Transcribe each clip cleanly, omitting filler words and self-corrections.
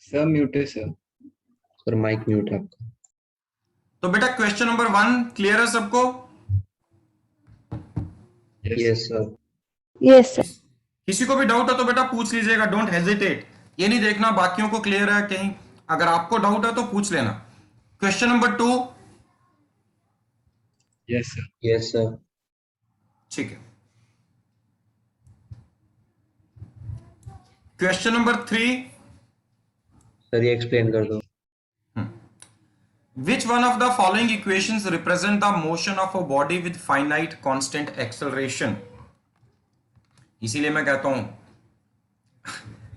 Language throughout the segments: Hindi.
सर म्यूट है सर। सर माइक म्यूट है आपका। तो बेटा क्वेश्चन नंबर 1 क्लियर है सबको? Yes sir. Yes sir. किसी को भी डाउट है तो बेटा पूछ लीजिएगा, डोंट हेजिटेट। ये नहीं देखना बाकियों को क्लियर है कहीं, अगर आपको डाउट है तो पूछ लेना। Question number 2। Yes sir. Yes sir. ठीक है। Question number 3। सर ये एक्सप्लेन कर दो। Which one of the following equations represent the motion of a body with finite constant acceleration? इसीलिए मैं कहता हूं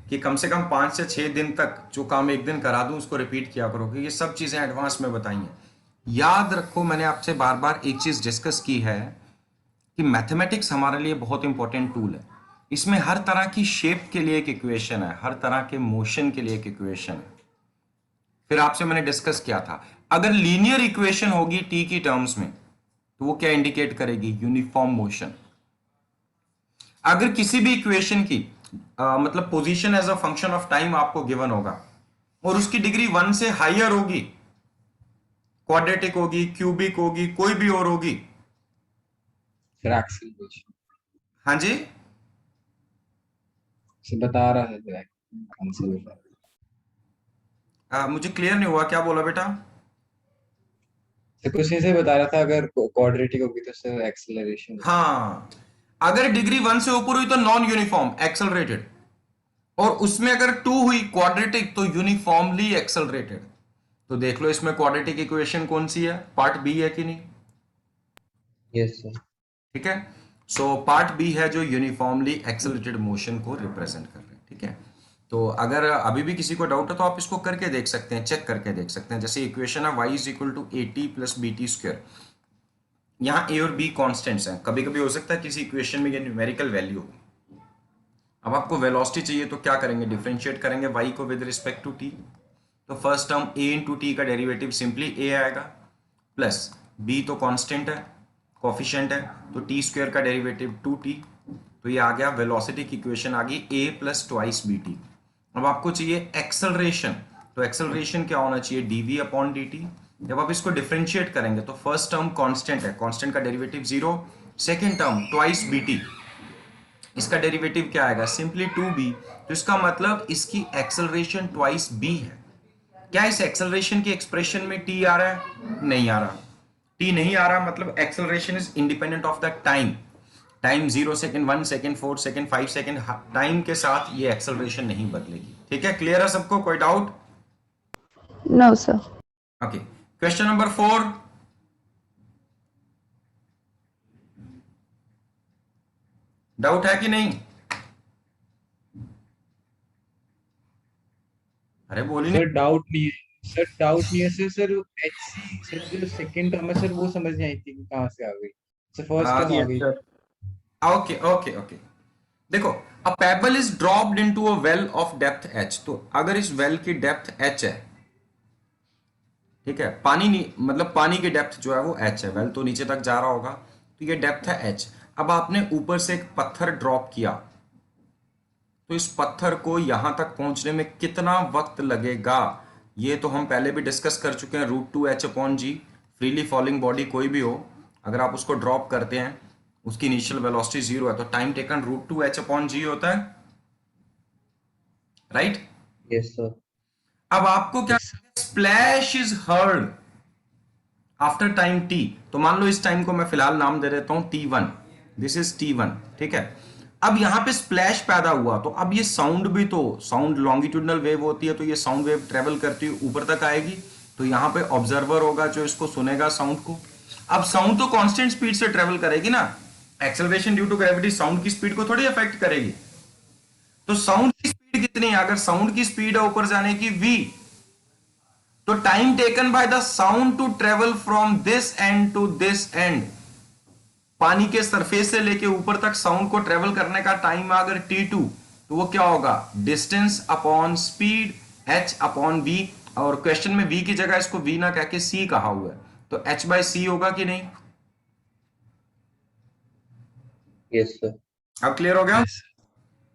कि कम से कम 5 से 6 दिन तक जो काम एक दिन करा दूं उसको रिपीट किया करो, क्योंकि ये सब चीजें एडवांस में बताई हैं। याद रखो, मैंने आपसे बार बार एक चीज डिस्कस की है कि मैथमेटिक्स हमारे लिए बहुत इंपॉर्टेंट टूल है। इसमें हर तरह की शेप के लिए एक इक्वेशन है, हर तरह के मोशन के लिए एक इक्वेशन है। फिर आपसे मैंने डिस्कस किया था, अगर लीनियर इक्वेशन होगी टी की टर्म्स में तो वो क्या इंडिकेट करेगी? Uniform motion. अगर किसी भी इक्वेशन की मतलब position as a function of time आपको गिवन होगा और उसकी डिग्री 1 से हायर होगी, क्वाड्रेटिक होगी, क्यूबिक होगी, कोई भी और होगी। Sir acceleration. हाँ जी, सर बता रहा है सर एक्सेलरेशन। मुझे क्लियर नहीं हुआ, क्या बोला बेटा? सर कुछ ऐसे बता रहा था, अगर क्वाड्रेटिक होगी तो सर एक्सेलरेशन। हाँ, अगर डिग्री 1 से ऊपर हुई तो नॉन यूनिफॉर्म एक्सेलरेटेड, और उसमें अगर 2 हुई क्वाड्रेटिक तो यूनिफॉर्मली एक्सेलरेटेड। तो देख लो इसमें क्वाड्रेटिक इक्वेशन कौन सी है, पार्ट बी है कि नहीं? Yes sir. ठीक है, सो पार्ट बी है जो यूनिफॉर्मली एक्सेलरेटेड मोशन को रिप्रेजेंट कर रहे हैं। ठीक है, तो अगर अभी भी किसी को डाउट है तो आप इसको करके देख सकते हैं, चेक करके देख सकते हैं। जैसे इक्वेशन है y is equal to A T plus B T square, यहाँ ए और बी कॉन्स्टेंट्स हैं। कभी कभी हो सकता है किसी इक्वेशन में ये न्यूमेरिकल वैल्यू हो। अब आपको वेलोसिटी चाहिए तो क्या करेंगे? डिफरेंशिएट करेंगे y को विद रिस्पेक्ट टू t। तो first term a into T का डेरिवेटिव सिंपली a आएगा, प्लस b तो कांस्टेंट है, कोफिशिएंट है, तो टी स्क्वायर का डेरिवेटिव 2t। तो ये आ गया वेलोसिटी की इक्वेशन आ गई a plus twice B T. अब आपको चाहिए एक्सेलरेशन, तो एक्सेलरेशन क्या होना चाहिए? dv upon dt। जब आप इसको डिफरेंशिएट करेंगे तो फर्स्ट टर्म कांस्टेंट है, कांस्टेंट का derivative 0, second term twice bt, इसका डेरिवेटिव क्या आएगा? Simply 2b। तो इसका मतलब इसकी एक्सेलरेशन ट्वाइस b है। क्या इस एक्सेलरेशन की एक्सप्रेशन में t आ रहा है? नहीं आ रहा। t नहीं आ रहा मतलब acceleration is independent of the time. Time 0 second, 1 second, 4 second, 5 second, time के साथ ये एक्सेलरेशन नहीं बदलेगी। ठीक है, क्लियर है सबको? कोई doubt? No sir. Okay, question number 4। Doubt है कि नहीं? अरे बोली नहीं। सर डाउट नहीं है सर, डाउट नहीं है सर। सर एचसी सर जो सेकंड टर्म है सर वो समझ नहीं आई थी कि कहाँ से आ गई। सर फर्स्ट टर्म आ गई। ओके ओके ओके, देखो, a pebble is dropped into a well of depth h। तो अगर इस वेल की डेप्थ h है, ठीक है, पानी नहीं मतलब पानी की डेप्थ जो है वो h है, वेल तो नीचे तक जा रहा होगा, तो ये डेप्थ है h। अब आपने ऊपर से एक पत्थर ड्रॉप किया, तो इस पत्थर को यहां तक पहुंचने में कितना वक्त लगेगा? ये तो हम पहले भी डिस्कस कर चुके हैं, √2h/g। फ्रीली फॉलिंग बॉडी कोई भी हो, अगर आप उसको ड्रॉप करते हैं, उसकी इनिशियल वेलोसिटी 0 है, तो टाइम टेकन √2h/g होता है, राइट? Yes sir. अब आपको क्या, splash is heard after time t। तो मान लो इस टाइम को मैं फिलहाल नाम दे देता हूं t1, दिस इज t1। ठीक है, अब यहां पे स्प्लैश पैदा हुआ, तो अब ये साउंड भी, तो साउंड लॉन्गिट्यूडनल वेव होती है, तो ये साउंड वेव ट्रेवल करती हुई ऊपर तक आएगी, तो यहां पे ऑब्जर्वर होगा जो इसको सुनेगा साउंड को। अब साउंड तो कांस्टेंट स्पीड से ट्रेवल करेगी ना, acceleration due to gravity sound की स्पीड को थोड़ी अफेक्ट करेगी। तो साउंड की स्पीड कितनी है? अगर साउंड की स्पीड है ऊपर जाने की v, तो time taken by the sound to travel from this end to this end, पानी के सरफेस से लेके ऊपर तक साउंड को ट्रेवल करने का टाइम अगर t2, तो वो क्या होगा? Distance upon speed h upon v। और क्वेश्चन में v की जगह इसको v ना कह के c कहा हुआ है, तो h बाय c होगा कि नहीं? Yes sir. अब क्लियर हो गया? Yes,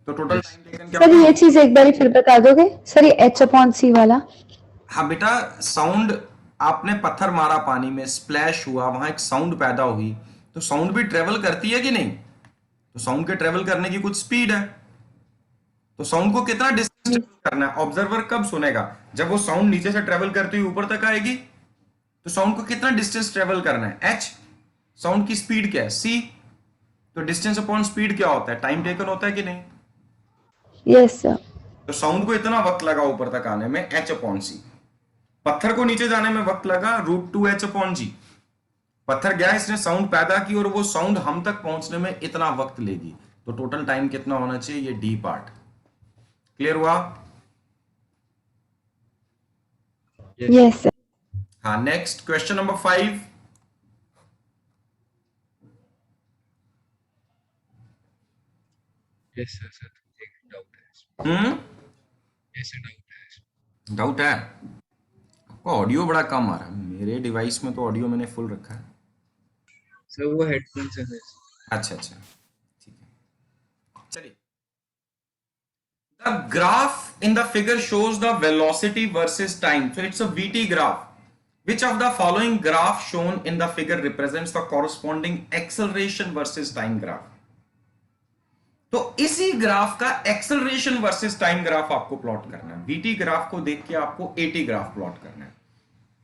तो टोटल Yes. टाइम टेकन क्या सर होगा? ये चीज एक बार फिर बता दोगे सर, ये H/C वाला? हाँ बेटा, साउंड, आपने पत्थर मारा पानी में, स्प्लैश हुआ, वहां एक साउंड पैदा हुई, तो साउंड भी ट्रेवल करती है कि नहीं? तो साउंड के ट्रेवल करने की कुछ स्पीड है, तो साउंड को कितना डिस्टेंस ट्रेवल करना है? ऑब्जर्वर कब सुनेगा? जब वो साउंड नीचे से ट्रेवल करती हुई ऊपर तक आएगी, तो साउंड को कितना डिस्टेंस ट्रेवल करना है? एच। साउंड की स्पीड क्या है? सी। तो डिस्टेंस अपॉन स्पीड क्या होता है? टाइम टेकन होता है कि नहीं? Yes sir. तो साउंड को इतना वक्त लगा ऊपर तक आने में, एच अपॉन सी। पत्थर को नीचे जाने में वक्त लगा √2h अपॉन जी। पत्थर गया, इसने साउंड पैदा की, और वो साउंड हम तक पहुंचने में इतना वक्त लेगी। तो टोटल टाइम कितना होना चाहिए? ये डी पार्ट। क्लियर हुआ? Yes sir. हाँ, next question number 5। Yes, sir. एक doubt है इसमें. Yes, sir, doubt है इसमें. डाउट है आपको? ऑडियो बड़ा कम आ रहा है। मेरे डिवाइस में तो ऑडियो मैंने फुल रखा है। Sir, वो headphones है sir. अच्छा अच्छा, ठीक है, चलिए। The graph in the figure shows the velocity versus time. So it's a VT graph. Which of the following graph shown in the figure represents the corresponding acceleration versus time graph? तो इसी ग्राफ का एक्सेलरेशन वर्सेस टाइम ग्राफ आपको प्लॉट करना है। वीटी ग्राफ को देख के आपको एटी ग्राफ प्लॉट करना है।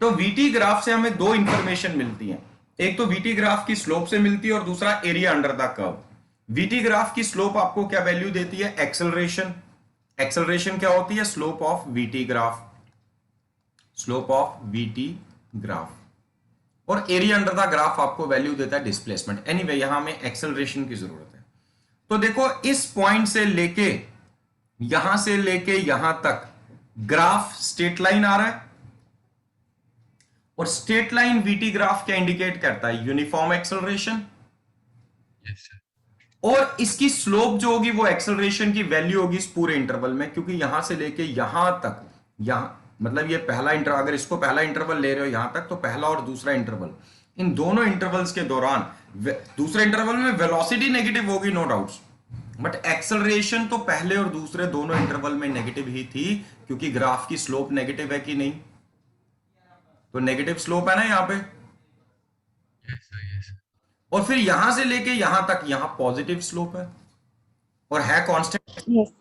तो वीटी ग्राफ से हमें दो इंफॉर्मेशन मिलती है, एक तो वीटी ग्राफ की स्लोप से मिलती है और दूसरा area under the curve. VT graph की स्लोप आपको क्या वैल्यू देती है? एक्सेलरेशन। एक्सेलरेशन क्या होती है? Slope of VT graph, slope of VT graph. और एरिया अंडर द ग्राफ आपको वैल्यू देता है डिस्प्लेसमेंट। एनीवे, यहां हमें एक्सेलरेशन की जरूरत है। तो देखो, इस पॉइंट से लेके यहां से लेके यहां तक ग्राफ स्ट्रेट लाइन आ रहा है, और स्ट्रेट लाइन वीटी ग्राफ क्या इंडिकेट करता है? Uniform acceleration. Yes, sir. और इसकी स्लोप जो होगी वो एक्सेलरेशन की वैल्यू होगी इस पूरे इंटरवल में, क्योंकि यहां से लेके यहां तक, यहां मतलब ये पहला इंटरवल, अगर इसको पहला इंटरवल ले रहे हो यहां तक, तो पहला और दूसरा इंटरवल, इन दोनों इंटरवल्स के दौरान दूसरे इंटरवल में वेलोसिटी नेगेटिव होगी, नो डाउट्स, बट एक्सेलरेशन तो पहले और दूसरे दोनों इंटरवल में नेगेटिव ही थी, क्योंकि ग्राफ की स्लोप नेगेटिव है कि नहीं? तो नेगेटिव स्लोप है ना यहां पे। Yes, sir. Yes, sir. और फिर यहां से लेके यहां तक यहां पॉजिटिव स्लोप है और है कांस्टेंट। यस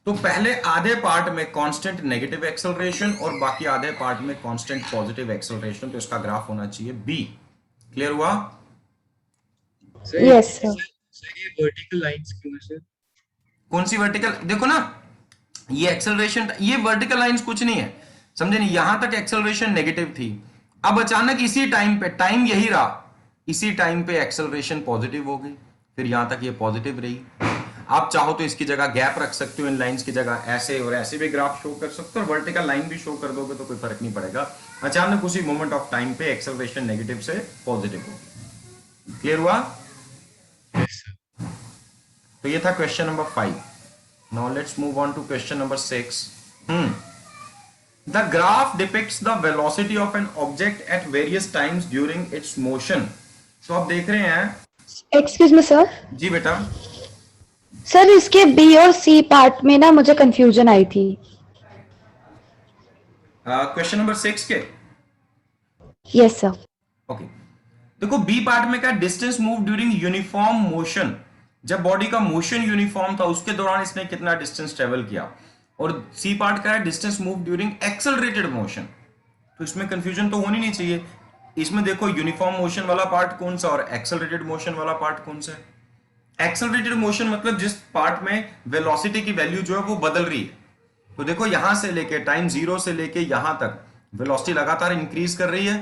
तो पहले आधे पार्ट में कांस्टेंट नेगेटिव एक्सेलरेशन और बाकी आधे पार्ट में कांस्टेंट पॉजिटिव एक्सेलरेशन, तो इसका ग्राफ होना चाहिए बी। क्लियर हुआ? Sir, Yes, sir. Sir, ये vertical lines क्यों है sir? कौन सी वर्टिकल? देखो ना, ये एक्सेलरेशन, ये वर्टिकल लाइंस कुछ नहीं है, समझे नहीं? यहां तक एक्सेलरेशन नेगेटिव थी, अब अचानक इसी टाइम पे, टाइम यही रहा, इसी टाइम पे एक्सेलरेशन पॉजिटिव हो गई, फिर यहां तक ये पॉजिटिव रही। आप चाहो तो इसकी जगह गैप रख सकते हो, इन लाइंस की जगह ऐसे और ऐसे भी ग्राफ शो कर सकते हो, और वर्टिकल लाइन भी शो कर दोगे तो कोई फर्क नहीं पड़ेगा। अचानक उसी मोमेंट ऑफ टाइम पे एक्सेलरेशन नेगेटिव से पॉजिटिव होगी। क्लियर हुआ? Yes, sir. तो ये था question number 5। Now let's move on to question number 6। The graph depicts the velocity of an object at various times during its motion. तो आप देख रहे हैं, एक्सक्यूज मी सर। जी बेटा, सर इसके बी और सी पार्ट में ना मुझे कंफ्यूजन आई थी। क्वेश्चन नंबर 6 के, यस सर। ओके। देखो, बी पार्ट में क्या? Distance move during uniform motion. जब बॉडी का मोशन यूनिफॉर्म था उसके दौरान इसने कितना डिस्टेंस ट्रेवल किया। और सी पार्ट का है distance move during accelerated motion. तो इसमें कंफ्यूजन तो होनी नहीं चाहिए। इसमें देखो, यूनिफॉर्म मोशन वाला पार्ट कौन सा और एक्सेलरेटेड मोशन वाला पार्ट कौन सा है? एक्सेलरेटेड मोशन मतलब जिस पार्ट में वेलोसिटी की वैल्यू जो है वो बदल रही है। तो देखो, यहां से लेके टाइम 0 से लेके यहां तक वेलोसिटी लगातार इंक्रीज कर रही है,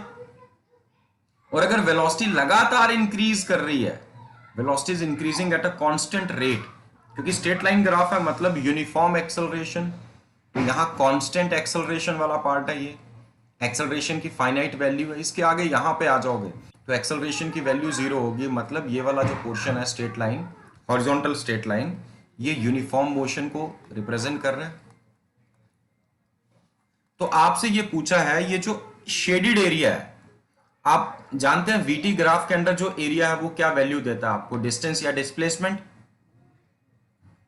और अगर वेलोसिटी लगातार इंक्रीज कर रही है, velocity is increasing at a constant rate, क्योंकि स्ट्रेट लाइन ग्राफ है मतलब यूनिफॉर्म एक्सेलरेशन, तो यहां कांस्टेंट एक्सेलरेशन वाला पार्ट है। ये एक्सेलरेशन की फाइनाइट वैल्यू है, इसके आगे यहां पे आ जाओगे तो एक्सेलरेशन की वैल्यू 0 होगी, मतलब ये वाला जो पोर्शन है straight line, horizontal straight line, ये यूनिफॉर्म मोशन को रिप्रेजेंट कर रहा है। तो आपसे ये पूछा है, ये जो शेडेड एरिया है, आप जानते हैं वीटी ग्राफ के अंदर जो एरिया है वो क्या वैल्यू देता है आपको? डिस्टेंस या डिस्प्लेसमेंट?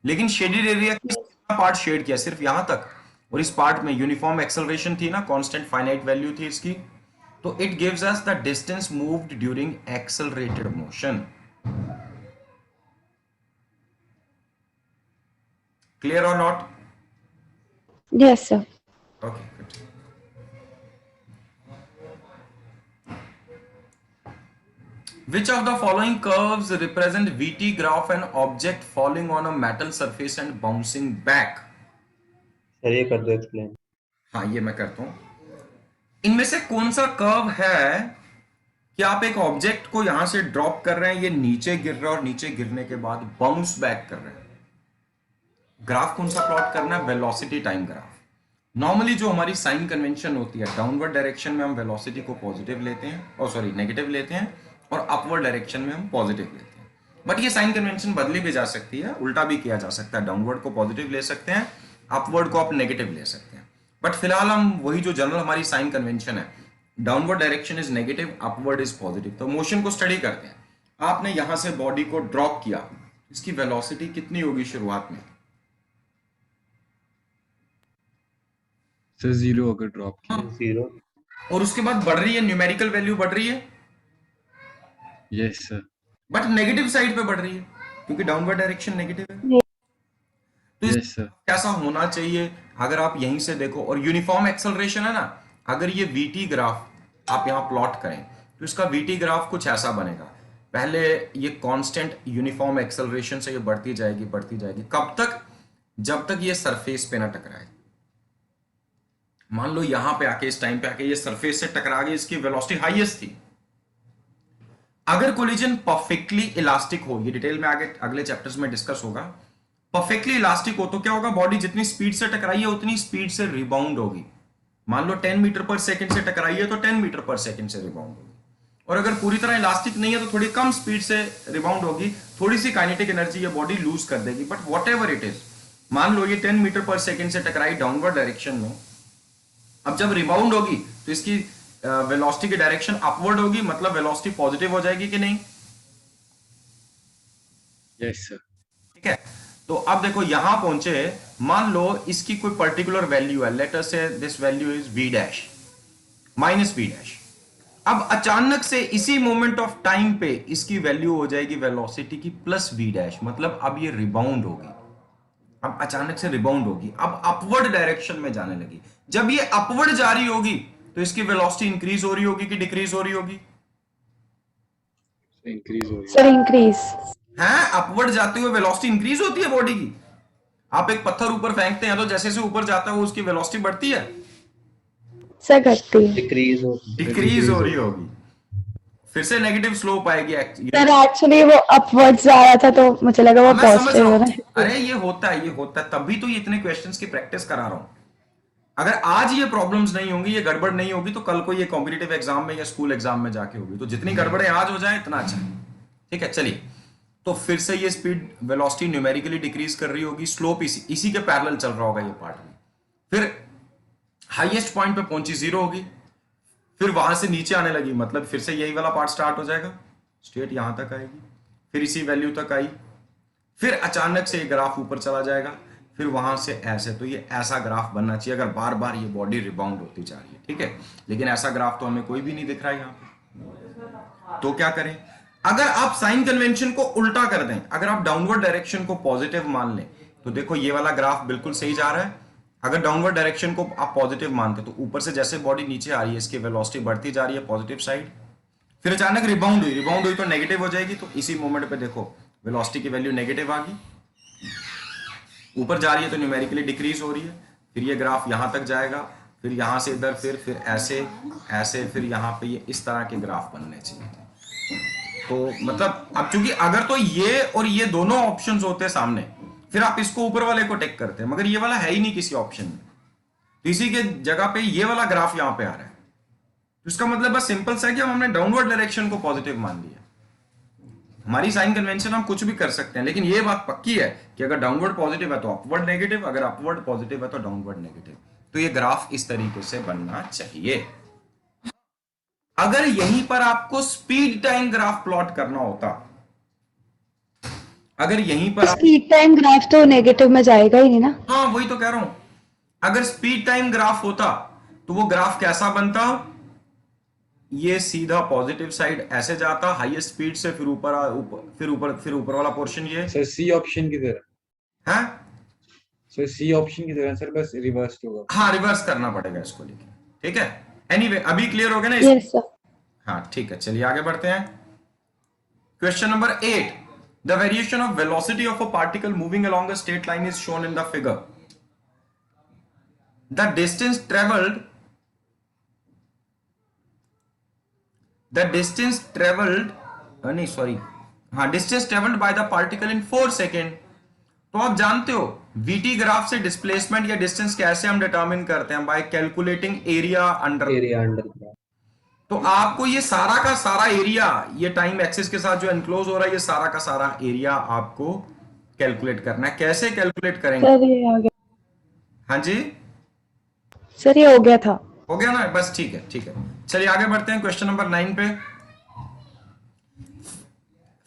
लेकिन शेडेड एरिया का पार्ट शेड किया सिर्फ यहां तक, और इस पार्ट में यूनिफॉर्म एक्सेलरेशन थी ना, कांस्टेंट फाइनाइट वैल्यू थी इसकी, तो it gives us the distance moved during accelerated motion. Clear और not? Yes, sir. Okay good. Which of the following curves represent VT graph an object falling on a metal surface and bouncing back? Sir ये कर दो एक्सप्लेन। हाँ ये मैं करता हूं। इनमें से कौन सा कर्व है कि आप एक ऑब्जेक्ट को यहां से ड्रॉप कर रहे हैं, ये नीचे गिर रहा है और नीचे गिरने के बाद बाउंस बैक कर रहे हैं। ग्राफ कौन सा प्लॉट करना है? Velocity time graph. नॉर्मली जो हमारी साइन कन्वेंशन होती है, डाउनवर्ड डायरेक्शन में हम वेलोसिटी को पॉजिटिव लेते हैं, और सॉरी नेगेटिव लेते हैं, और अपवर्ड डायरेक्शन में हम पॉजिटिव लेते हैं। बट ये साइन कन्वेंशन बदली भी जा सकती है, उल्टा भी किया जा सकता है। डाउनवर्ड को पॉजिटिव ले सकते हैं, अपवर्ड को आप नेगेटिव ले सकते हैं। बट फिलहाल हम वही जो जनरल हमारी साइन कन्वेंशन है, downward direction is negative, upward is positive. तो मोशन को स्टडी करते हैं। आपने यहां से बॉडी को ड्रॉप किया, इसकी वेलोसिटी कितनी होगी शुरुआत में? सर 0 अगर ड्रॉप किया। 0। और उसके बाद बढ़ रही है, न्यूमेरिकल वैल्यू बढ़ रही है, yes sir. But negative side पे बढ़ रही है क्योंकि डाउनवर्ड डायरेक्शन नेगेटिव है। तो यस सर। कैसा होना चाहिए अगर आप यहीं से देखो, और यूनिफॉर्म एक्सेलरेशन है ना, अगर ये वीटी ग्राफ आप यहां प्लॉट करें तो इसका वीटी ग्राफ कुछ ऐसा बनेगा। पहले ये कांस्टेंट यूनिफॉर्म एक्सेलरेशन से ये बढ़ती जाएगी बढ़ती जाएगी, कब तक? जब तक ये सरफेस पे ना टकराए। मान लो यहां पे आके, इस टाइम पे आके ये सरफेस से टकरा गई, इसकी वेलोसिटी हाईएस्ट थी। अगर कोलिजन परफेक्टली इलास्टिक हो, ये डिटेल में आगे अगले चैप्टर्स में डिस्कस होगा, परफेक्टली इलास्टिक हो तो क्या होगा? बॉडी जितनी स्पीड से टकराई है उतनी स्पीड से रिबाउंड होगी। मान लो 10 मीटर पर सेकंड से टकराई है तो 10 मीटर पर सेकंड से रिबाउंड होगी। और अगर पूरी तरह इलास्टिक नहीं है तो थोड़ी कम स्पीड से रिबाउंड होगी, थोड़ी सी काइनेटिक एनर्जी ये बॉडी लूज कर देगी। But what ever it is, मान लो ये 10 मीटर पर सेकंड से टकराई डाउनवर्ड डायरेक्शन में, अब जब रिबाउंड होगी तो इसकी वेलोसिटी की डायरेक्शन अपवर्ड होगी, मतलब वेलोसिटी पॉजिटिव हो जाएगी कि नहीं? Yes sir. ठीक है। तो अब देखो यहां पहुंचे, मान लो इसकी कोई पर्टिकुलर वैल्यू है, लेट अस से this value is v dash minus v dash. अब अचानक से इसी मोमेंट ऑफ टाइम पे इसकी वैल्यू हो जाएगी वेलोसिटी की प्लस v डैश, मतलब अब ये रिबाउंड होगी। अब अचानक से रिबाउंड होगी, अब अपवर्ड डायरेक्शन में जाने लगी। जब ये अपवर्ड जा रही होगी तो इसकी वेलोसिटी इंक्रीज हो रही होगी कि डिक्रीज हो रही होगी? इंक्रीज हो रही Sir, increase. है, अपवर्ड जाते हुए वेलोसिटी इंक्रीज होती है बॉडी की। आप एक पत्थर ऊपर फेंकते हैं तो जैसे जैसे ऊपर जाता है वो उसकी वेलोसिटी बढ़ती है, Sir, घटती है। डिक्रीज हो। डिक्रीज हो रही होगी, फिर से नेगेटिव स्लोप आएगी। सर एक्चुअली वो अपवर्ड्स जा रहा था तो मुझे लगा वो मैं समझ पॉजिटिव रहा हो हूं, रहा है। अरे ये होता है, ये होता है, तभी तो ये इतने क्वेश्चंस की प्रैक्टिस करा रहा हूं। अगर आज ये प्रॉब्लम्स नहीं होंगी, ये गड़बड़ नहीं होगी, तो कल को ये कॉम्पिटिटिव एग्जाम में या स्कूल एग्जाम में जाके होगी। तो जितनी गड़बड़ें आज हो जाए इतना अच्छा है। ठीक है, चलिए। तो फिर से ये स्पीड वेलोसिटी न्यूमेरिकली डिक्रीज कर रही होगी, स्लोप इसी के पैरेलल चल रहा होगा ये पार्ट में। फिर हाईएस्ट पॉइंट पे पहुंची, 0 होगी, फिर वहां से नीचे आने लगी, मतलब फिर से यही वाला पार्ट स्टार्ट हो जाएगा, स्ट्रेट यहां तक आएगी, फिर इसी वैल्यू तक आई, फिर अचानक से ये ग्राफ ऊपर चला जाएगा, फिर वहां से ऐसे। तो ये ऐसा ग्राफ बनना चाहिए अगर बार बार ये बॉडी रिबाउंड होती जा रही है। ठीक है, लेकिन ऐसा ग्राफ तो हमें कोई भी नहीं दिख रहा है यहाँ पे। तो क्या करें? अगर आप साइन कन्वेंशन को उल्टा कर दें, अगर आप डाउनवर्ड डायरेक्शन को पॉजिटिव मान लें, तो देखो ये वाला ग्राफ बिल्कुल सही जा रहा है। अगर डाउनवर्ड डायरेक्शन को आप पॉजिटिव मानते तो ऊपर से जैसे बॉडी नीचे आ रही है, इसकी वेलोसिटी बढ़ती जा रही है पॉजिटिव साइड, फिर अचानक रिबाउंड हुई तो नेगेटिव हो जाएगी। तो इसी मोमेंट पे देखो वेलोसिटी की वैल्यू नेगेटिव आ गई, ऊपर जा रही है तो न्यूमेरिकली डिक्रीज हो रही है, फिर ये ग्राफ यहां तक जाएगा, फिर यहां से इधर, फिर ऐसे ऐसे, फिर यहां पे ये इस तरह के ग्राफ बनने चाहिए। तो मतलब अब चूंकि अगर तो ये और ये दोनों ऑप्शंस होते सामने, फिर आप इसको ऊपर वाले को टेक करते हैं, मगर ये वाला है ही नहीं किसी ऑप्शन में, तो इसी के जगह पे ये वाला ग्राफ यहां पे आ रहा है। तो इसका मतलब बस सिंपल सा है कि हमने डाउनवर्ड डायरेक्शन को पॉजिटिव मान लिया। हमारी साइन कन्वेंशन हम कुछ भी कर सकते हैं, लेकिन ये बात पक्की है कि अगर डाउनवर्ड पॉजिटिव है तो अपवर्ड नेगेटिव, अगर अपवर्ड पॉजिटिव है तो डाउनवर्ड नेगेटिव। तो ये ग्राफ इस तरीके से बनना चाहिए। अगर यहीं पर आपको स्पीड टाइम ग्राफ प्लॉट करना होता अगर यहीं पर आप, स्पीड टाइम ग्राफ तो नेगेटिव में जाएगा ही नहीं ना। हाँ वही तो कह रहा हूं, अगर स्पीड टाइम ग्राफ होता तो वो ग्राफ कैसा बनता, ये सीधा पॉजिटिव साइड ऐसे जाता हाईएस्ट स्पीड से, फिर ऊपर वाला पोर्शन ये सर सी ऑप्शन की तरह, है। सर सी ऑप्शन की तरह सर, बस रिवर्स होगा। हाँ रिवर्स करना पड़ेगा इसको, लेकिन ठीक है। एनीवे अभी क्लियर हो गया ना यस सर। हाँ ठीक है, चलिए आगे बढ़ते हैं। Question number 8, the variation of velocity of a particle moving along a straight line is shown in the figure. The distance travelled नहीं सॉरी, हाँ distance travelled by the particle in 4 second. तो आप जानते हो वीटी ग्राफ से डिस्प्लेसमेंट या डिस्टेंस कैसे हम डिटरमिन करते हैं, bye calculating area under. Area under graph. तो आपको ये सारा का सारा एरिया, ये टाइम एक्सिस के साथ जो एनक्लोज हो रहा है, ये सारा का सारा एरिया आपको कैलकुलेट करना है। कैसे कैलकुलेट करेंगे? सर ये आ गया, हाँ जी, सर ये हो गया था। हो गया ना, बस ठीक है ठीक है। चलिए आगे बढ़ते हैं क्वेश्चन नंबर 9 पे।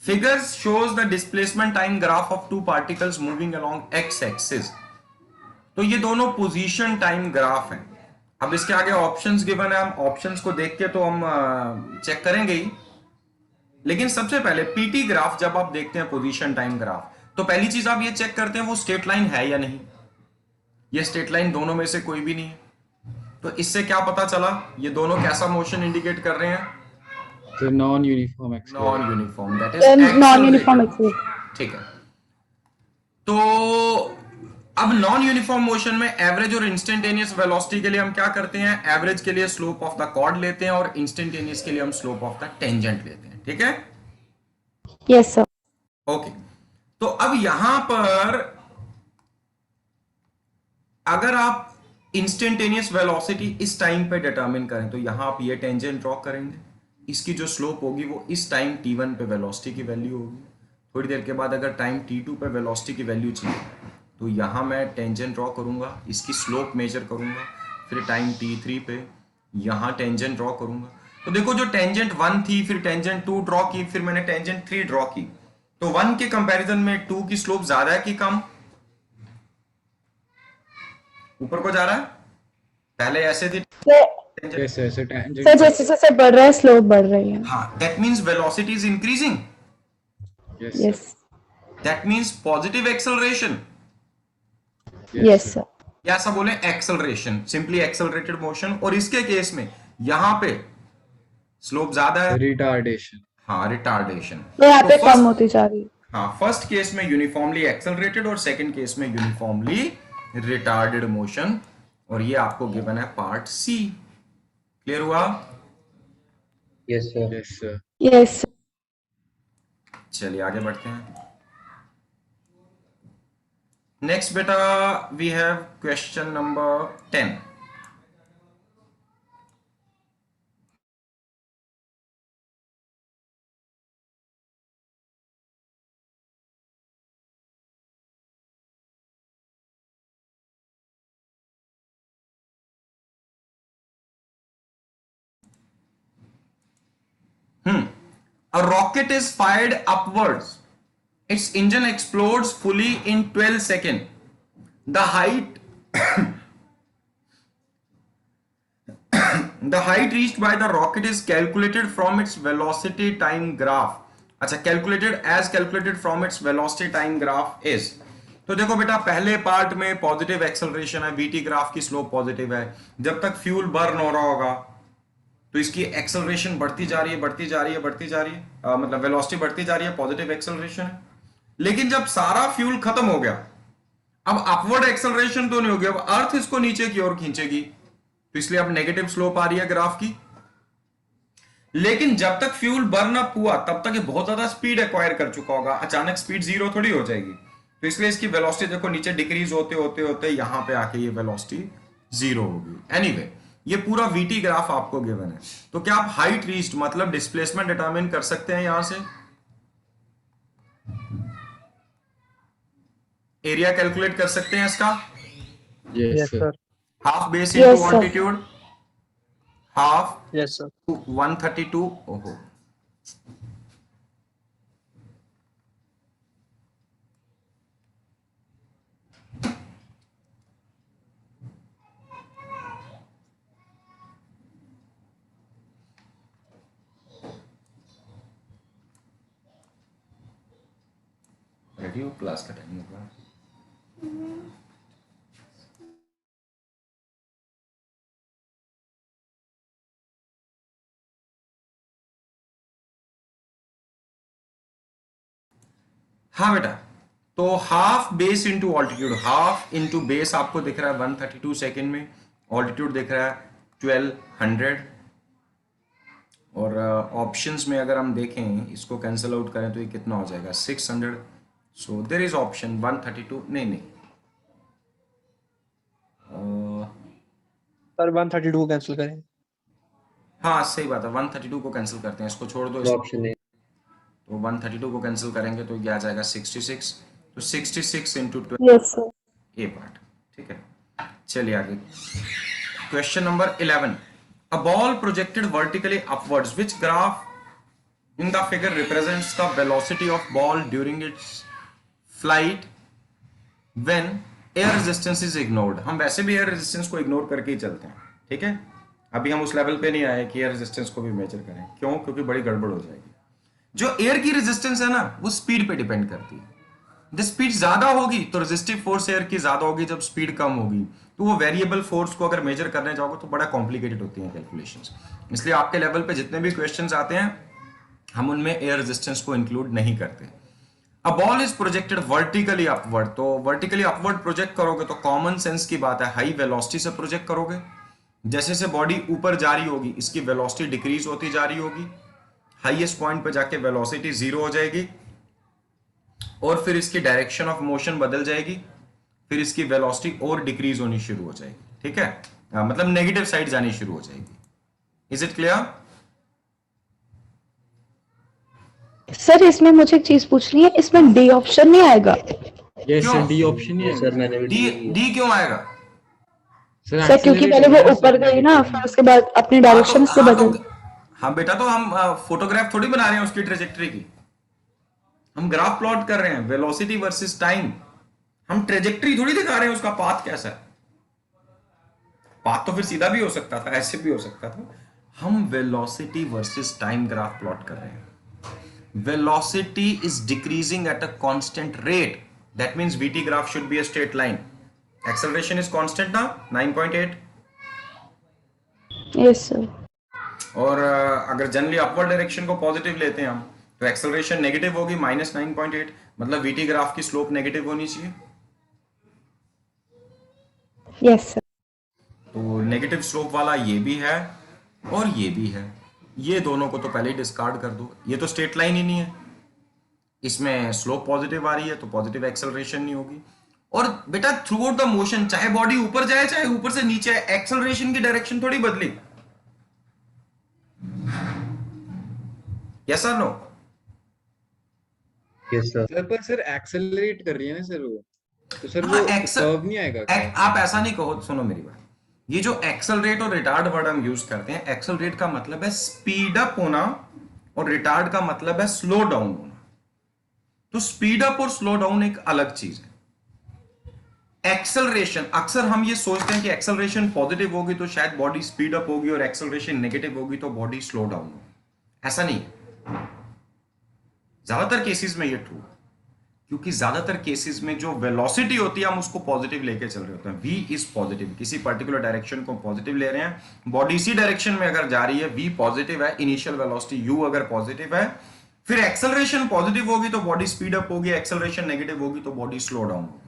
Figures shows the displacement time graph of two particles moving along x axis. तो ये दोनों पोजीशन टाइम ग्राफ हैं। अब इसके आगे ऑप्शंस गिवन है, हम ऑप्शंस को देख के तो हम चेक करेंगे ही, लेकिन सबसे पहले पीटी ग्राफ जब आप देखते हैं पोजीशन टाइम ग्राफ, तो पहली चीज आप ये चेक करते हैं वो स्ट्रेट लाइन है या नहीं। ये स्ट्रेट लाइन दोनों में से कोई भी नहीं है, तो इससे क्या पता चला, ये दोनों कैसा मोशन इंडिकेट कर रहे हैं, तो non uniform acceleration. Non uniform, that is non uniform accelerated. Acceleration. ठीक है, तो अब नॉन यूनिफॉर्म मोशन में एवरेज और इंस्टेंटेनियस वेलोसिटी के लिए हम क्या करते हैं, एवरेज के लिए स्लोप ऑफ द कॉर्ड लेते हैं और इंस्टेंटेनियस के लिए हम स्लोप ऑफ द टेंजेंट लेते हैं। ठीक है, यस सर। ओके। तो अब यहां पर अगर आप इंस्टेंटेनियस वेलोसिटी इस टाइम पे डिटरमिन करें, तो यहां आप ये टेंजेंट ड्रॉ करेंगे, इसकी जो स्लोप होगी वो इस टाइम t1 पे वेलोसिटी की वैल्यू होगी। थोड़ी देर के बाद अगर टाइम t2 पे वेलोसिटी की वैल्यू चाहिए, तो यहां मैं टेंजेंट ड्रॉ करूंगा, इसकी स्लोप मेजर करूंगा, फिर टाइम t3 पे यहां टेंजेंट ड्रॉ करूंगा। तो देखो जो टेंजेंट 1 थी, फिर टेंजेंट 2 ड्रॉ की, फिर मैंने टेंजेंट 3 ड्रॉ की, तो 1 के कंपैरिजन में 2 की स्लोप ज्यादा है कि कम, ऊपर को जा रहा है, पहले ऐसे थी जैसे ऐसे टेंजेंट। सर जैसे जैसे बढ़ रहा है स्लोप बढ़ रही है। हाँ, that means velocity is increasing, yes that means positive acceleration, yes sir. या ऐसा बोले एक्सेलरेशन, सिंपली एक्सेलरेटेड मोशन। और इसके केस में यहां पे स्लोप ज्यादा है, रिटार्डेशन। हाँ रिटार्डेशन। तो यहाँ पे first- कम होती जा रही है। हाँ, फर्स्ट केस में यूनिफॉर्मली एक्सेलरेटेड और सेकंड केस में यूनिफॉर्मली रिटार्डेड मोशन, और ये आपको गिवन है पार्ट सी। क्लियर हुआ? Yes sir. Yes sir. Yes चलिए आगे बढ़ते हैं। नेक्स्ट बेटा we have question number 10। A rocket is fired upwards. Its engine explodes fully in 12 seconds. The height the height reached by the rocket is calculated from its velocity time graph. अच्छा, calculated from its velocity time graph is, तो देखो बेटा पहले पार्ट में पॉजिटिव एक्सेलरेशन है, वीटी ग्राफ की स्लोप पॉजिटिव है, जब तक फ्यूल बर्न हो रहा होगा तो इसकी एक्सेलरेशन बढ़ती जा रही है, मतलब वेलोसिटी बढ़ती जा रही है, पॉजिटिव एक्सेलरेशन है। लेकिन जब सारा फ्यूल खत्म हो गया, अब अपवर्ड एक्सेलरेशन तो नहीं होगी, अब अर्थ इसको नीचे की ओर खींचेगी, तो इसलिए अब नेगेटिव स्लोप आ रही है ग्राफ की। लेकिन जब तक फ्यूल बर्न अप हुआ तब तक ये बहुत ज्यादा स्पीड एक्वायर कर चुका होगा, अचानक स्पीड जीरो थोड़ी हो जाएगी, तो इसलिए इसकी वेलोसिटी देखो नीचे डिक्रीज होते होते होते यहां पे आके ये वेलोसिटी जीरो होगी। एनीवे ये पूरा वीटी ग्राफ आपको गिवन है, तो क्या आप हाइट रीच्ड मतलब डिस्प्लेसमेंट डिटरमिन कर सकते हैं यहां से, एरिया कैलकुलेट कर सकते हैं इसका, yes sir. Half base Yes, into sir. Altitude, half Yes, sir. 132, ओहो रेडी हो, क्लास का टाइम होगा। हाँ बेटा, तो half base into altitude, half into base आपको दिख रहा है 132 सेकेंड में, ऑल्टीट्यूड दिख रहा है 1200, और ऑप्शंस में अगर हम देखें इसको कैंसिल आउट करें तो ये कितना हो जाएगा 600। सो देयर इज ऑप्शन 132, नहीं सर 132 को कैंसिल करें। हाँ सही बात है, 132 को कैंसिल करते हैं, इसको छोड़ दो, ऑप्शन ए। तो 132 को कैंसिल करेंगे तो ये आ जाएगा 66, तो 66 इंटू 12 यस सर। ए पार्ट, ठीक है। चलिए आगे, question number 11, a ball projected vertically upwards, which graph in the figure represents the velocity of ball during its flight when air resistance is ignored. हम वैसे भी एयर रेजिस्टेंस को इग्नोर करके ही चलते हैं, ठीक है। अभी हम उस लेवल पे नहीं आए कि एयर रेजिस्टेंस को भी मेजर करें, क्यों? क्योंकि बड़ी गड़बड़ हो जाएगी। जो एयर की रेजिस्टेंस है ना वो स्पीड पे डिपेंड करती है, जब स्पीड ज्यादा होगी तो रेजिस्टिव फोर्स एयर की ज्यादा होगी, जब स्पीड कम होगी तो वो वेरिएबल फोर्स को अगर मेजर करने जाओगे तो बड़ा कॉम्प्लिकेटेड होती है कैलकुलेशंस। इसलिए आपके लेवल पे जितने भी क्वेश्चंस आते हैं हम उनमें एयर रेजिस्टेंस को इंक्लूड नहीं करते। A ball is projected vertically upward, तो वर्टिकली अपवर्ड प्रोजेक्ट करोगे तो कॉमन सेंस की बात है हाई वेलोसिटी से प्रोजेक्ट करोगे। जैसे जैसे बॉडी ऊपर जा रही होगी इसकी वेलोसिटी डिक्रीज होती जा रही होगी, हाईएस्ट पॉइंट पे जाके वेलोसिटी 0 हो जाएगी और फिर इसकी डायरेक्शन ऑफ मोशन बदल जाएगी, फिर इसकी वेलोसिटी और डिक्रीज होनी शुरू हो जाएगी, ठीक है। मतलब नेगेटिव साइड जानी शुरू हो जाएगी। Is it clear? सर इसमें मुझे एक चीज पूछनी है, इसमें डी ऑप्शन नहीं आएगा? यस क्यों? सर, डी ऑप्शन ही है सर मैंने भी डी क्यों आएगा? सर क्योंकि पहले वो ऊपर गई ना, फिर उसके बाद अपनी डायरेक्शन से बदल। हाँ बेटा, तो हम फोटोग्राफ थोड़ी बना रहे हैं उसकी ट्रेजेक्टरी की, हम ग्राफ प्लॉट कर रहे हैं वेलोसिटी वर्सेस टाइम। हम ट्रेजेक्टरी थोड़ी दिखा रहे हैं उसका पाथ कैसा है। पाथ तो फिर सीधा भी हो सकता था, ऐसे भी हो सकता था। हम velocity versus time graph plot कर रहे हैं। Velocity is decreasing at a constant rate, that means VT graph should be a straight line. Acceleration is constant ना 9.8। Yes sir. और अगर जनरली अपवर्ड डायरेक्शन को पॉजिटिव लेते हैं हम तो एक्सेलरेशन नेगेटिव होगी -9.8, मतलब VT ग्राफ की स्लोप नेगेटिव होनी चाहिए। Yes sir. तो नेगेटिव स्लोप वाला ये भी है और ये भी है, ये दोनों को तो पहले ही डिस्कार्ड कर दो। ये तो स्ट्रेट लाइन ही नहीं है, इसमें स्लोप पॉजिटिव आ रही है तो पॉजिटिव एक्सेलरेशन नहीं होगी। और बेटा थ्रू आउट द मोशन, चाहे बॉडी ऊपर जाए चाहे ऊपर से नीचे आए, एक्सेलरेशन की डायरेक्शन थोड़ी बदली। यस और नो? Yes sir. सर पर सर एक्सेलरेट कर रही है ना सर वो, तो सर हाँ, वो कर्व नहीं आएगा क्या? आप ऐसा नहीं कहो, सुनो मेरी बात। ये जो एक्सेलरेट और रिटार्ड वर्ड हम यूज करते हैं, एक्सेलरेट का मतलब है स्पीड अप होना और रिटार्ड का मतलब है स्लो डाउन होना। तो स्पीड अप और स्लो डाउन एक अलग चीज है। एक्सेलरेशन, अक्सर हम ये सोचते हैं कि एक्सेलरेशन पॉजिटिव होगी तो शायद बॉडी स्पीड अप होगी और एक्सेलरेशन नेगेटिव होगी तो बॉडी स्लो डाउन होगी। ऐसा नहीं है। ज्यादातर केसेस में ये ट्रू है, क्योंकि ज्यादातर केसेस में जो वेलोसिटी होती है हम उसको पॉजिटिव लेके चल रहे होते हैं। V इज पॉजिटिव, किसी पर्टिकुलर डायरेक्शन को पॉजिटिव ले रहे हैं, बॉडी इसी डायरेक्शन में अगर जा रही है, V पॉजिटिव है, इनिशियल वेलोसिटी U अगर पॉजिटिव है, फिर एक्सेलरेशन पॉजिटिव होगी तो बॉडी स्पीड अप होगी, एक्सेलरेशन नेगेटिव होगी तो बॉडी स्लो डाउन होगी।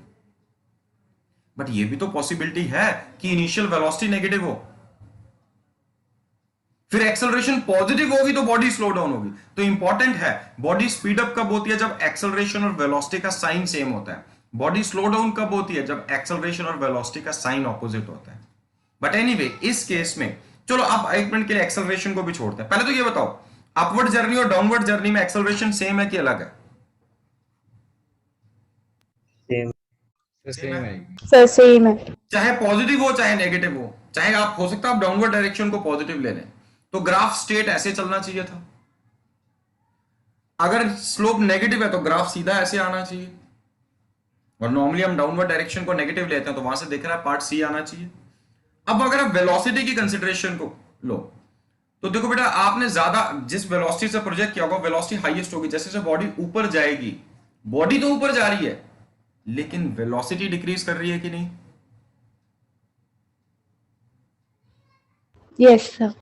बट ये भी तो पॉसिबिलिटी है कि इनिशियल वेलोसिटी नेगेटिव हो, फिर एक्सेलरेशन पॉजिटिव होगी तो बॉडी स्लो डाउन होगी। तो इंपॉर्टेंट है, बॉडी स्पीड अप कब होती है? जब एक्सेलरेशन और वेलोसिटी का साइन सेम होता है। बॉडी स्लो डाउन कब होती है? जब एक्सेलरेशन और वेलोसिटी का साइन ऑपोजिट होता है। बट एनीवे, इस केस में चलो आप एक मिनट के लिए एक्सेलरेशन को भी छोड़ते हैं। पहले तो ये बताओ, अपवर्ड जर्नी और डाउनवर्ड जर्नी में एक्सेलरेशन सेम है कि अलग है? सेम। सेम आएगी सर सेम है। चाहे पॉजिटिव हो चाहे नेगेटिव हो, चाहे आप हो सकता है आप डाउनवर्ड डायरेक्शन को पॉजिटिव ले लें, तो ग्राफ स्ट्रेट ऐसे चलना चाहिए था। अगर स्लोप नेगेटिव है तो ग्राफ सीधा ऐसे आना चाहिए, और नॉर्मली हम डाउनवर्ड डायरेक्शन को नेगेटिव लेते हैं तो वहां से दिख रहा है पार्ट C आना चाहिए। अब अगर आप वेलोसिटी की कंसिडरेशन को लो तो देखो बेटा, आपने ज्यादा जिस वेलोसिटी से प्रोजेक्ट किया होगा वेलोसिटी हाईएस्ट होगी। जैसे जैसे बॉडी ऊपर जाएगी बॉडी तो ऊपर जा रही है लेकिन वेलोसिटी डिक्रीज कर रही है कि नहीं? Yes sir.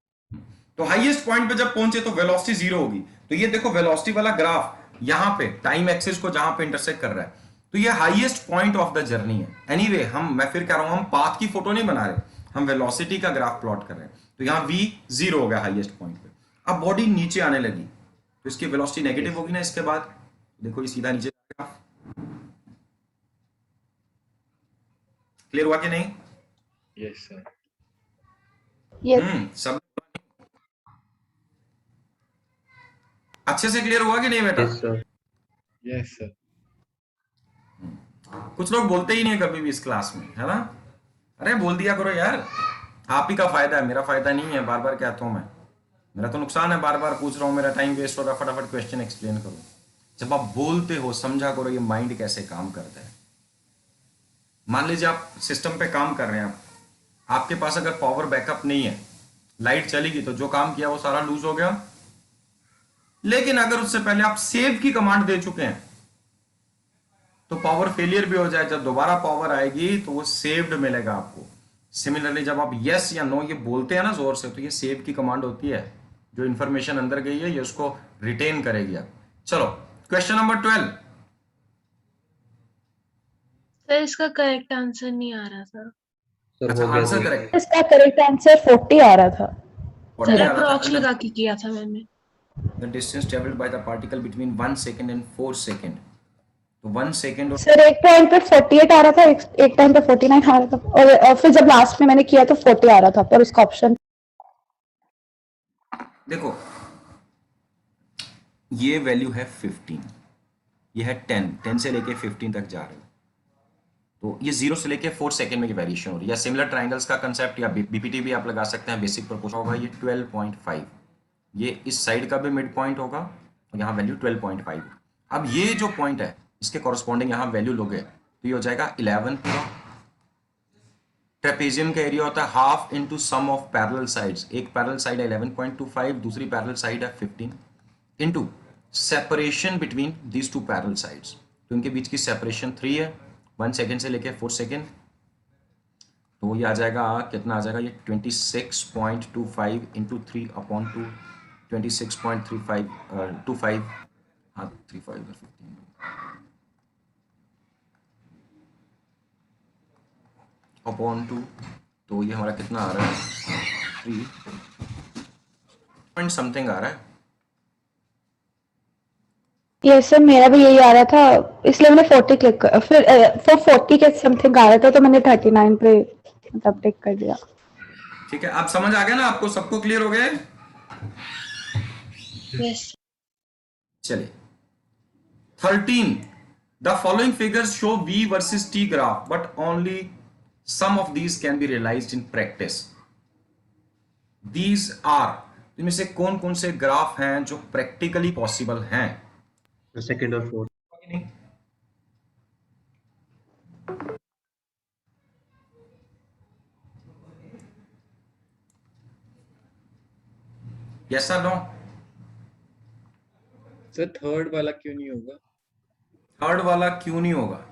तो हाईएस्ट पॉइंट पे जब पहुंचे तो वेलोसिटी जीरो होगी। तो ये देखो वेलोसिटी वाला ग्राफ यहां पे टाइम एक्सिस को जहां पे इंटरसेक्ट कर रहा है, तो ये highest point of the journey है। एनीवे मैं फिर कह रहा हूं, हम पाथ की फोटो नहीं बना रहे, हम वेलोसिटी का ग्राफ प्लॉट कर रहे हैं। तो यहां v जीरो हो गया हाईएस्ट पॉइंट पे। अब बॉडी नीचे आने लगी तो इसकी वेलोसिटी नेगेटिव होगी ना इसके बाद। देखो ये सीधा नीचे जाएगा। क्लियर हुआ कि नहीं? Yes sir. यस सब अच्छे से क्लियर हुआ कि नहीं बेटा? Yes, sir. Yes sir. कुछ लोग बोलते ही नहीं कभी भी इस क्लास में, है ना? अरे बोल दिया करो यार, आप ही का फायदा है, मेरा फायदा नहीं है। बार बार कहता हूं मैं, मेरा तो नुकसान है, बार बार पूछ रहा हूं, मेरा टाइम वेस्ट हो रहा है। फटाफट क्वेश्चन एक्सप्लेन करो। जब आप बोलते हो समझा करो ये माइंड कैसे काम करता है। मान लीजिए आप सिस्टम पे काम कर रहे हैं, आपके पास अगर पावर बैकअप नहीं है, लाइट चलेगी तो जो काम किया वो सारा लूज हो गया। लेकिन अगर उससे पहले आप सेव की कमांड दे चुके हैं तो पावर फेलियर भी हो जाए, जब दोबारा पावर आएगी तो वो सेव्ड मिलेगा आपको। सिमिलरली जब आप यस या नो ये बोलते हैं ना जोर से, तो ये सेव की कमांड होती है। जो इंफॉर्मेशन अंदर गई है ये उसको रिटेन करेगी आप। चलो क्वेश्चन नंबर 12। सर इसका करेक्ट आंसर नहीं आ रहा था। Sir, अच्छा हो गया आंसर sir. करेक्ट इसका करेक्ट आंसर 40 आ रहा था। सर अप्रॉक्स लगा के किया था मैंने। The distance traveled by the particle between 1 second and 4 second. तो 1 सेकेंड और सर एक पॉइंट पे 48 आ रहा था, एक टाइम पे 49 आ रहा था, और फिर जब लास्ट में मैंने किया तो 40 आ रहा था, पर उसका ऑप्शन देखो ये वैल्यू है 15, ये है 10 से लेके 15 तक जा रहे हो। तो ये 0 से लेके 4 सेकेंड में वेरिएशन हो रही है। या सिमिलर ट्राइंगल्स का कंसेप्ट या बीपीटी भी आप लगा सकते हैं, बेसिक प्रोपोर्शन होगा ये 12.5। ये इस साइड का भी मिड पॉइंट होगा और यहाँ वैल्यू 12.5। अब ये जो पॉइंट है इसके कॉरस्पॉन्डिंग यहाँ वैल्यू लोगे तो ये हो जाएगा 11 पूरा। ट्रेपेजियम का एरिया होता है half into sum of parallel sides. एक पैरेलल साइड है 11.25, दूसरी पैरेलल साइड है 15, into separation between these two parallel sides. तो इनके बीच की सेपरेशन 3 है, 1 सेकेंड से लेके 4 सेकेंड। तो ये आ जाएगा, कितना आ जाएगा ये 26.25 इंटू 3/2, 26.35 हाँ 35 और 15 अपॉन 2। तो ये हमारा कितना आ रहा है 3 पॉइंट समथिंग आ रहा है। ये सर मेरा भी यही आ रहा था, इसलिए मैंने 40 क्लिक कर, फिर 40 के समथिंग आ रहा था तो मैंने 39 पे मतलब टिक कर दिया। ठीक है, आप समझ आ गया ना, आपको सबको क्लियर हो गया? यस। चलिए 13, the following figures show v versus t graph but only some of these can be realized in practice. These are, इनमें से कौन कौन से ग्राफ हैं जो प्रैक्टिकली पॉसिबल हैं? The second or fourth. Yes और नो? सर थर्ड वाला क्यों नहीं होगा? थर्ड वाला क्यों नहीं होगा?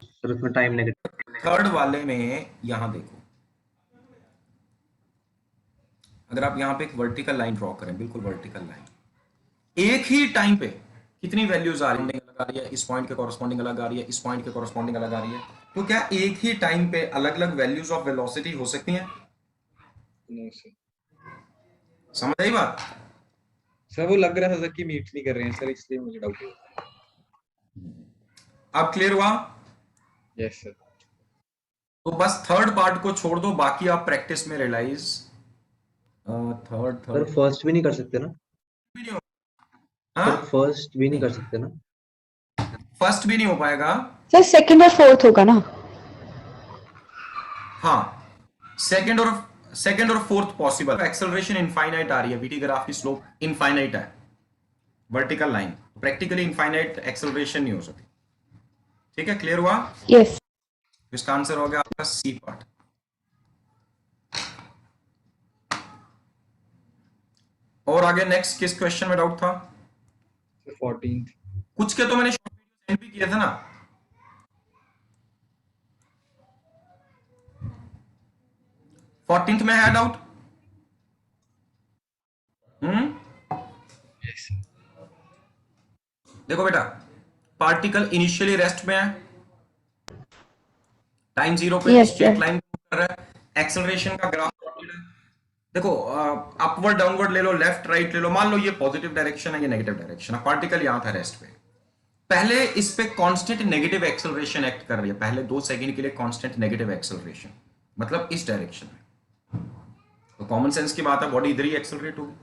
Sir, उसमें time negative. थर्ड वाले में यहां देखो, अगर आप यहां पे एक वर्टिकल लाइन ड्रॉ करें, बिल्कुल वर्टिकल लाइन, एक ही टाइम पे कितनी वैल्यूज आ रही है? अलग आ रही है, इस पॉइंट के कॉरस्पॉन्डिंग अलग आ रही है, इस पॉइंट के कॉरस्पॉन्डिंग अलग आ रही है। तो क्या एक ही टाइम पे अलग अलग वैल्यूज ऑफ वेलोसिटी हो सकती हैं? No sir. समझ आई बात? सर वो लग रहा था सर कि मीट नहीं कर रहे हैं सर, इसलिए मुझे डाउट हुआ। अब क्लियर हुआ? Yes sir. तो बस थर्ड पार्ट को छोड़ दो, बाकी आप प्रैक्टिस में रियलाइज। थर्ड Sir, first भी नहीं कर सकते ना? हाँ Sir, first भी नहीं कर सकते ना? फर्स्ट भी नहीं हो पाएगा। सर सेकंड और फोर्थ होगा ना? हाँ सेकंड और फोर्थ पॉसिबल। एक्सेलरेशन इनफाइनाइट आ रही है, वीटी ग्राफ की स्लोप इनफाइनाइट है, vertical line, practically infinite acceleration नहीं हो सकती। ठीक है, क्लियर हुआ? यस। इसका आंसर हो गया आपका सी पार्ट। और आगे नेक्स्ट किस क्वेश्चन में डाउट था? Sir 14th। कुछ के तो मैंने शॉर्ट वीडियो सेंड भी किए थे ना। फोर्टींथ में है डाउट? Yes, sir. देखो बेटा, पार्टिकल इनिशियली रेस्ट में है, टाइम 0 पे Yes, स्ट्रेट sir. लाइन कर रहा है, एक्सेलरेशन का ग्राफ प्लॉटेड है। देखो अपवर्ड डाउनवर्ड ले लो, लेफ्ट राइट ले लो, मान लो ये पॉजिटिव डायरेक्शन है, ये नेगेटिव डायरेक्शन है, पार्टिकल यहां था रेस्ट पे। पहले इस पे कांस्टेंट नेगेटिव एक्सेलरेशन एक्ट कर रही है, पहले 2 सेकंड के लिए कांस्टेंट नेगेटिव एक्सेलरेशन, मतलब इस डायरेक्शन में। तो कॉमन सेंस की बात है, बॉडी इधर ही एक्सेलरेट होगी।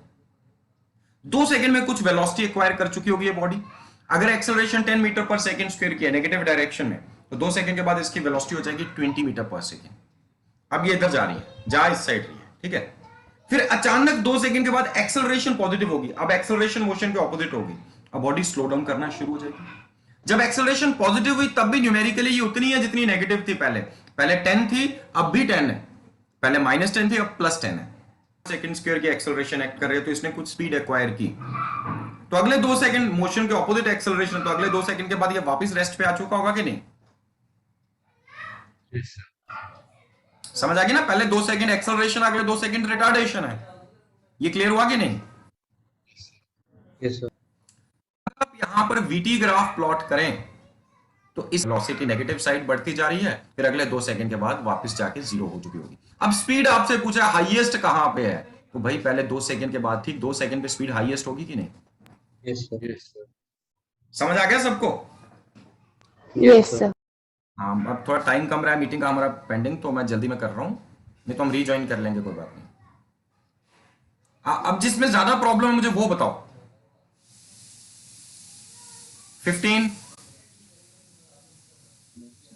2 सेकंड में कुछ वेलोसिटी एक्वायर कर चुकी होगी ये बॉडी। अगर एक्सेलरेशन 10 मीटर पर सेकंड स्क्वायर की है नेगेटिव डायरेक्शन में, तो 2 सेकंड के बाद इसकी वेलोसिटी हो जाएगी 20 मीटर पर सेकंड। अब ये इधर जा रही है, जा इस साइड रही है, ठीक है। फिर अचानक 2 सेकंड के बाद एक्सेलरेशन पॉजिटिव होगी, अब एक्सेलरेशन मोशन के ऑपोजिट होगी, अब बॉडी स्लो डाउन करना शुरू हो जाएगी। जब एक्सेलरेशन पॉजिटिव हुई तब भी न्यूमेरिकली ये उतनी है जितनी नेगेटिव थी पहले 10 थी, अब भी 10 है, पहले -10 थी, अब +10 है। सेकंड स्क्वायर की एक्सेलरेशन एक्ट कर रही है, तो इसने कुछ स्पीड एक्वायर की, तो अगले 2 सेकंड मोशन के ऑपोजिट एक्सेलरेशन, तो अगले 2 सेकंड के बाद ये वापस रेस्ट पे आ चुका होगा कि नहीं? Yes, sir. समझ आ गई ना? पहले 2 सेकंड एक्सेलरेशन, अगले 2 सेकंड रिटार्डेशन है। ये क्लियर हुआ कि नहीं? Yes sir. अब यहां पर वीटी ग्राफ प्लॉट करें तो इस वेलोसिटी नेगेटिव साइड बढ़ती जा रही है, फिर अगले 2 सेकंड के बाद वापस जाके 0 हो चुकी होगी। अब स्पीड आपसे पूछा हाईएस्ट कहां पे है, तो भाई पहले 2 सेकंड के बाद थी, 2 सेकंड पे स्पीड हाईएस्ट होगी कि नहीं? Yes sir. Yes, sir. समझ आ गया सबको? Yes, sir. हाँ, अब थोड़ा टाइम कम रहा है, मीटिंग का हमारा पेंडिंग, तो मैं जल्दी में कर रहा हूं, नहीं तो हम रीज्वाइन कर लेंगे, कोई बात नहीं। अब जिसमें ज्यादा प्रॉब्लम है मुझे वो बताओ। 15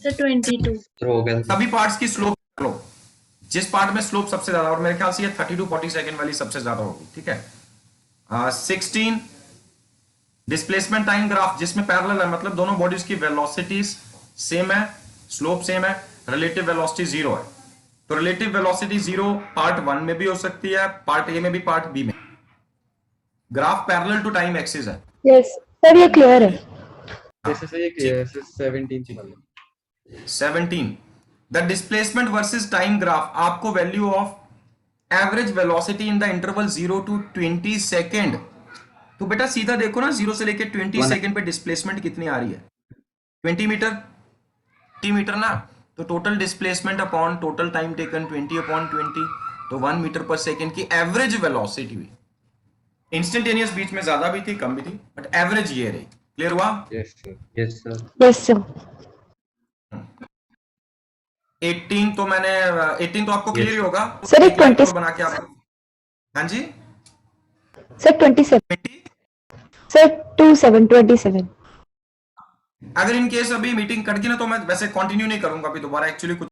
सर 22। सर हो गया सर। सभी पार्ट्स की स्लोप कर लो, जिस पार्ट में स्लोप सबसे ज्यादा, और मेरे ख्याल से ये 30 to 40 सेकंड वाली सबसे ज्यादा होगी, ठीक है। 16 डिस्प्लेसमेंट टाइम ग्राफ, जिसमें पैरेलल है, मतलब दोनों बॉडीज की वेलोसिटीज सेम है, स्लोप सेम है, रिलेटिव वेलोसिटी 0 है। तो रिलेटिव वेलोसिटी 0 पार्ट 1 में भी हो सकती है, पार्ट ए में भी, पार्ट बी में। Graph parallel to time axis है। Yes. सर ये क्लियर है। Yes, sir. ये clear है, sir. 17th वाला. 17 the displacement versus time graph, आपको value of average velocity in the interval 0 to 20 second. तो बेटा सीधा देखो ना, 0 से लेके 20 सेकेंड पे डिस्प्लेसमेंट कितनी आ रही है? 20 मीटर, 30 मीटर ना, तो total displacement upon total time taken 20/20, तो 1 मीटर पर सेकेंड की एवरेज वेलोसिटी हुई। इंस्टेंटेनियस बीच में ज्यादा भी थी, कम भी थी, बट एवरेज ये रही। क्लियर हुआ? Yes, sir. Yes sir. Yes, sir. 18 तो मैंने 18 तो आपको क्लियर ही होगा सर, एक एक लाइन 20 और बना के आप। हाँ जी, सर 27। 20। सर 27. अगर इन केस अभी मीटिंग कट गई ना, तो मैं वैसे कंटिन्यू नहीं करूंगा अभी दोबारा, एक्चुअली कुछ